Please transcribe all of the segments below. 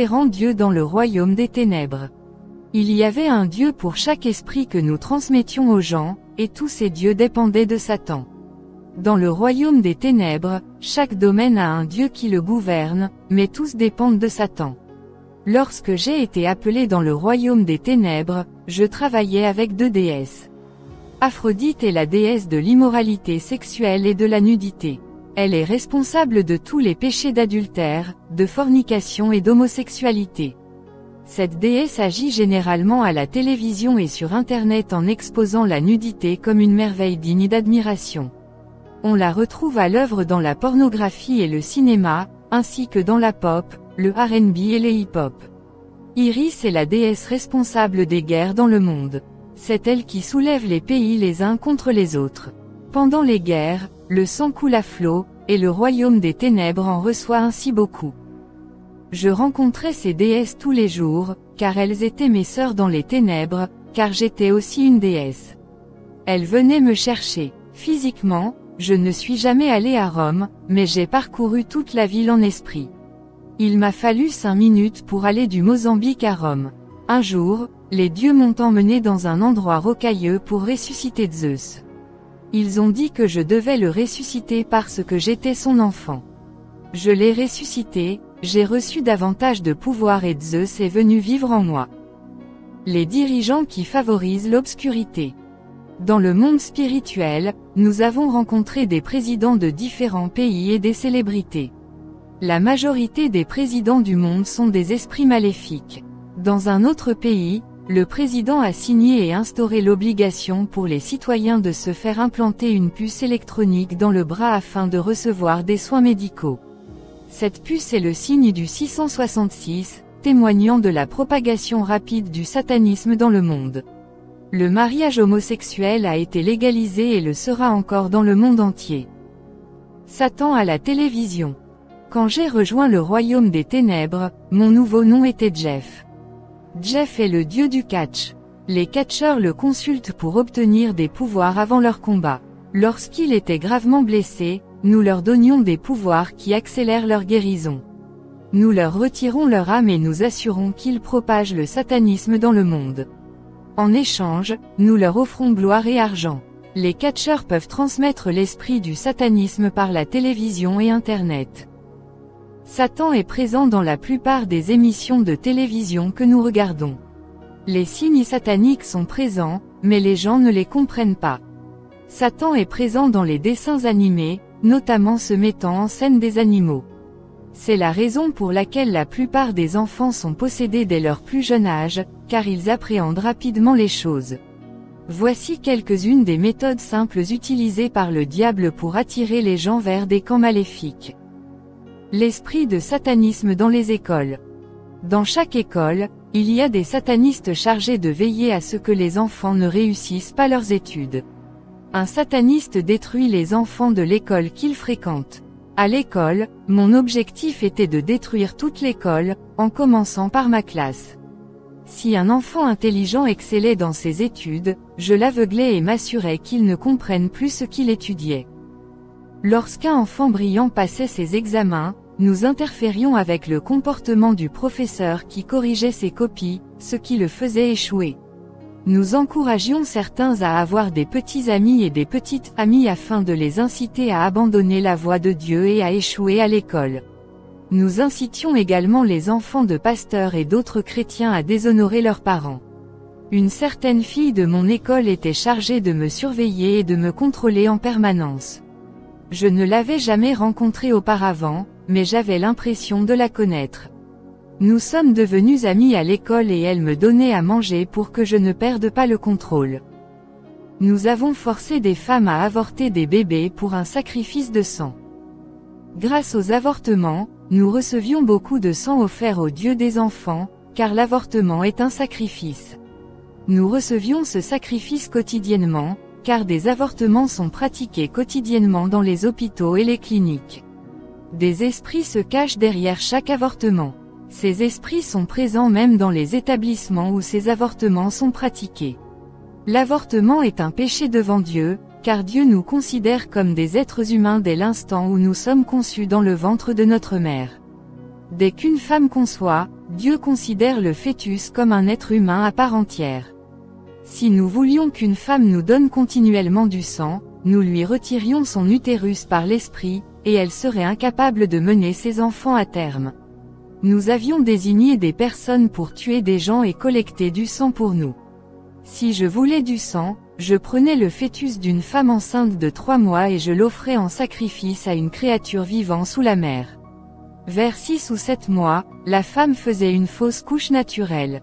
différents dieux dans le royaume des ténèbres. Il y avait un dieu pour chaque esprit que nous transmettions aux gens, et tous ces dieux dépendaient de Satan. Dans le royaume des ténèbres, chaque domaine a un dieu qui le gouverne, mais tous dépendent de Satan. Lorsque j'ai été appelé dans le royaume des ténèbres, je travaillais avec 2 déesses. Aphrodite est la déesse de l'immoralité sexuelle et de la nudité. Elle est responsable de tous les péchés d'adultère, de fornication et d'homosexualité. Cette déesse agit généralement à la télévision et sur Internet en exposant la nudité comme une merveille digne d'admiration. On la retrouve à l'œuvre dans la pornographie et le cinéma, ainsi que dans la pop, le R&B et les hip-hop. Iris est la déesse responsable des guerres dans le monde. C'est elle qui soulève les pays les uns contre les autres. Pendant les guerres, le sang coule à flot, et le royaume des ténèbres en reçoit ainsi beaucoup. Je rencontrais ces déesses tous les jours, car elles étaient mes sœurs dans les ténèbres, car j'étais aussi une déesse. Elles venaient me chercher. Physiquement, je ne suis jamais allé à Rome, mais j'ai parcouru toute la ville en esprit. Il m'a fallu 5 minutes pour aller du Mozambique à Rome. Un jour, les dieux m'ont emmené dans un endroit rocailleux pour ressusciter Zeus. Ils ont dit que je devais le ressusciter parce que j'étais son enfant. Je l'ai ressuscité, j'ai reçu davantage de pouvoir et Zeus est venu vivre en moi. Les dirigeants qui favorisent l'obscurité. Dans le monde spirituel, nous avons rencontré des présidents de différents pays et des célébrités. La majorité des présidents du monde sont des esprits maléfiques. Dans un autre pays, le président a signé et instauré l'obligation pour les citoyens de se faire implanter une puce électronique dans le bras afin de recevoir des soins médicaux. Cette puce est le signe du 666, témoignant de la propagation rapide du satanisme dans le monde. Le mariage homosexuel a été légalisé et le sera encore dans le monde entier. Satan à la télévision. Quand j'ai rejoint le royaume des ténèbres, mon nouveau nom était Jeff. Jeff est le dieu du catch. Les catcheurs le consultent pour obtenir des pouvoirs avant leur combat. Lorsqu'il était gravement blessé, nous leur donnions des pouvoirs qui accélèrent leur guérison. Nous leur retirons leur âme et nous assurons qu'ils propagent le satanisme dans le monde. En échange, nous leur offrons gloire et argent. Les catcheurs peuvent transmettre l'esprit du satanisme par la télévision et Internet. Satan est présent dans la plupart des émissions de télévision que nous regardons. Les signes sataniques sont présents, mais les gens ne les comprennent pas. Satan est présent dans les dessins animés, notamment ceux mettant en scène des animaux. C'est la raison pour laquelle la plupart des enfants sont possédés dès leur plus jeune âge, car ils appréhendent rapidement les choses. Voici quelques-unes des méthodes simples utilisées par le diable pour attirer les gens vers des camps maléfiques. L'esprit de satanisme dans les écoles. Dans chaque école, il y a des satanistes chargés de veiller à ce que les enfants ne réussissent pas leurs études. Un sataniste détruit les enfants de l'école qu'il fréquente. À l'école, mon objectif était de détruire toute l'école, en commençant par ma classe. Si un enfant intelligent excellait dans ses études, je l'aveuglais et m'assurais qu'il ne comprenne plus ce qu'il étudiait. Lorsqu'un enfant brillant passait ses examens, nous interférions avec le comportement du professeur qui corrigeait ses copies, ce qui le faisait échouer. Nous encouragions certains à avoir des petits amis et des petites amies afin de les inciter à abandonner la voie de Dieu et à échouer à l'école. Nous incitions également les enfants de pasteurs et d'autres chrétiens à déshonorer leurs parents. Une certaine fille de mon école était chargée de me surveiller et de me contrôler en permanence. Je ne l'avais jamais rencontrée auparavant, mais j'avais l'impression de la connaître. Nous sommes devenus amis à l'école et elle me donnait à manger pour que je ne perde pas le contrôle. Nous avons forcé des femmes à avorter des bébés pour un sacrifice de sang. Grâce aux avortements, nous recevions beaucoup de sang offert au Dieu des enfants, car l'avortement est un sacrifice. Nous recevions ce sacrifice quotidiennement, car des avortements sont pratiqués quotidiennement dans les hôpitaux et les cliniques. Des esprits se cachent derrière chaque avortement. Ces esprits sont présents même dans les établissements où ces avortements sont pratiqués. L'avortement est un péché devant Dieu, car Dieu nous considère comme des êtres humains dès l'instant où nous sommes conçus dans le ventre de notre mère. Dès qu'une femme conçoit, Dieu considère le fœtus comme un être humain à part entière. Si nous voulions qu'une femme nous donne continuellement du sang, nous lui retirions son utérus par l'esprit, et elle serait incapable de mener ses enfants à terme. Nous avions désigné des personnes pour tuer des gens et collecter du sang pour nous. Si je voulais du sang, je prenais le fœtus d'une femme enceinte de 3 mois et je l'offrais en sacrifice à une créature vivant sous la mer. Vers 6 ou 7 mois, la femme faisait une fausse couche naturelle.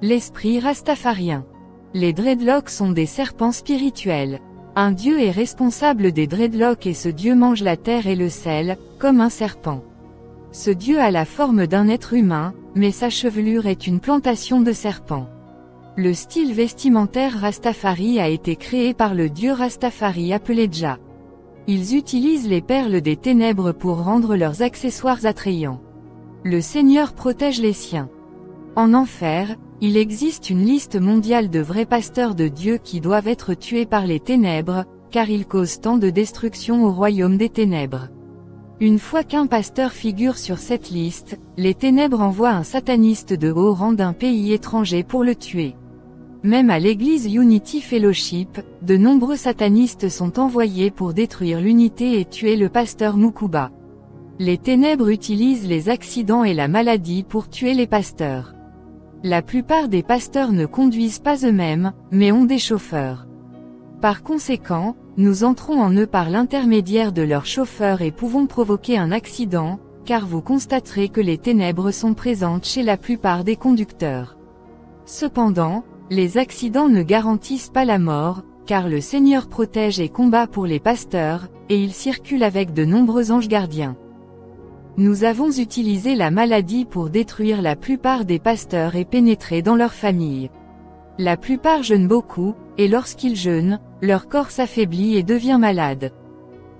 L'esprit rastafarien. Les dreadlocks sont des serpents spirituels. Un dieu est responsable des dreadlocks et ce dieu mange la terre et le sel, comme un serpent. Ce dieu a la forme d'un être humain, mais sa chevelure est une plantation de serpents. Le style vestimentaire Rastafari a été créé par le dieu Rastafari appelé Jah. Ils utilisent les perles des ténèbres pour rendre leurs accessoires attrayants. Le Seigneur protège les siens. En enfer, il existe une liste mondiale de vrais pasteurs de Dieu qui doivent être tués par les ténèbres, car ils causent tant de destruction au royaume des ténèbres. Une fois qu'un pasteur figure sur cette liste, les ténèbres envoient un sataniste de haut rang d'un pays étranger pour le tuer. Même à l'église Unity Fellowship, de nombreux satanistes sont envoyés pour détruire l'unité et tuer le pasteur Mukuba. Les ténèbres utilisent les accidents et la maladie pour tuer les pasteurs. La plupart des pasteurs ne conduisent pas eux-mêmes, mais ont des chauffeurs. Par conséquent, nous entrons en eux par l'intermédiaire de leurs chauffeurs et pouvons provoquer un accident, car vous constaterez que les ténèbres sont présentes chez la plupart des conducteurs. Cependant, les accidents ne garantissent pas la mort, car le Seigneur protège et combat pour les pasteurs, et il circule avec de nombreux anges gardiens. Nous avons utilisé la maladie pour détruire la plupart des pasteurs et pénétrer dans leurs familles. La plupart jeûnent beaucoup, et lorsqu'ils jeûnent, leur corps s'affaiblit et devient malade.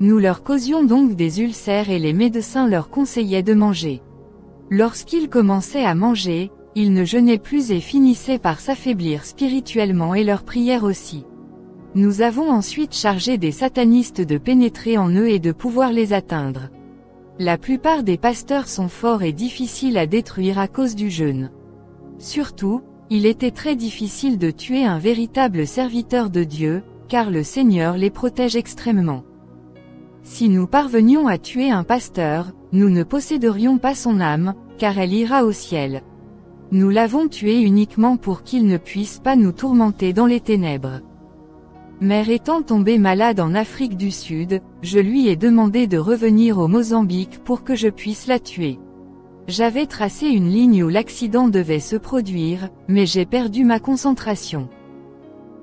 Nous leur causions donc des ulcères et les médecins leur conseillaient de manger. Lorsqu'ils commençaient à manger, ils ne jeûnaient plus et finissaient par s'affaiblir spirituellement et leurs prières aussi. Nous avons ensuite chargé des satanistes de pénétrer en eux et de pouvoir les atteindre. La plupart des pasteurs sont forts et difficiles à détruire à cause du jeûne. Surtout, il était très difficile de tuer un véritable serviteur de Dieu, car le Seigneur les protège extrêmement. Si nous parvenions à tuer un pasteur, nous ne posséderions pas son âme, car elle ira au ciel. Nous l'avons tué uniquement pour qu'il ne puisse pas nous tourmenter dans les ténèbres. Mère étant tombée malade en Afrique du Sud, je lui ai demandé de revenir au Mozambique pour que je puisse la tuer. J'avais tracé une ligne où l'accident devait se produire, mais j'ai perdu ma concentration.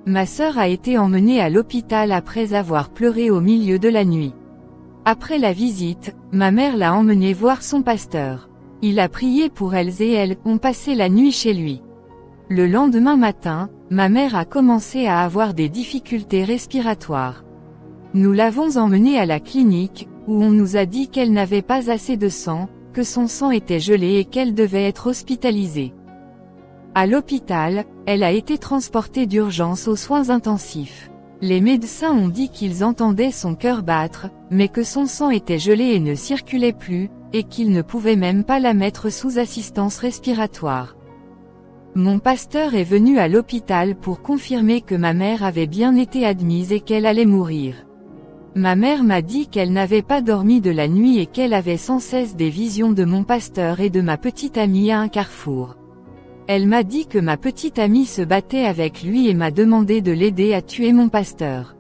Ma sœur a été emmenée à l'hôpital après avoir pleuré au milieu de la nuit. Après la visite, ma mère l'a emmenée voir son pasteur. Il a prié pour elles et elles ont passé la nuit chez lui. Le lendemain matin, ma mère a commencé à avoir des difficultés respiratoires. Nous l'avons emmenée à la clinique, où on nous a dit qu'elle n'avait pas assez de sang, que son sang était gelé et qu'elle devait être hospitalisée. À l'hôpital, elle a été transportée d'urgence aux soins intensifs. Les médecins ont dit qu'ils entendaient son cœur battre, mais que son sang était gelé et ne circulait plus, et qu'ils ne pouvaient même pas la mettre sous assistance respiratoire. Mon pasteur est venu à l'hôpital pour confirmer que ma mère avait bien été admise et qu'elle allait mourir. Ma mère m'a dit qu'elle n'avait pas dormi de la nuit et qu'elle avait sans cesse des visions de mon pasteur et de ma petite amie à un carrefour. Elle m'a dit que ma petite amie se battait avec lui et m'a demandé de l'aider à tuer mon pasteur.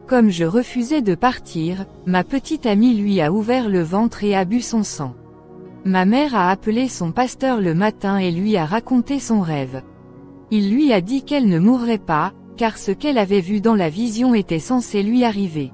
Comme je refusais de partir, ma petite amie lui a ouvert le ventre et a bu son sang. Ma mère a appelé son pasteur le matin et lui a raconté son rêve. Il lui a dit qu'elle ne mourrait pas, car ce qu'elle avait vu dans la vision était censé lui arriver.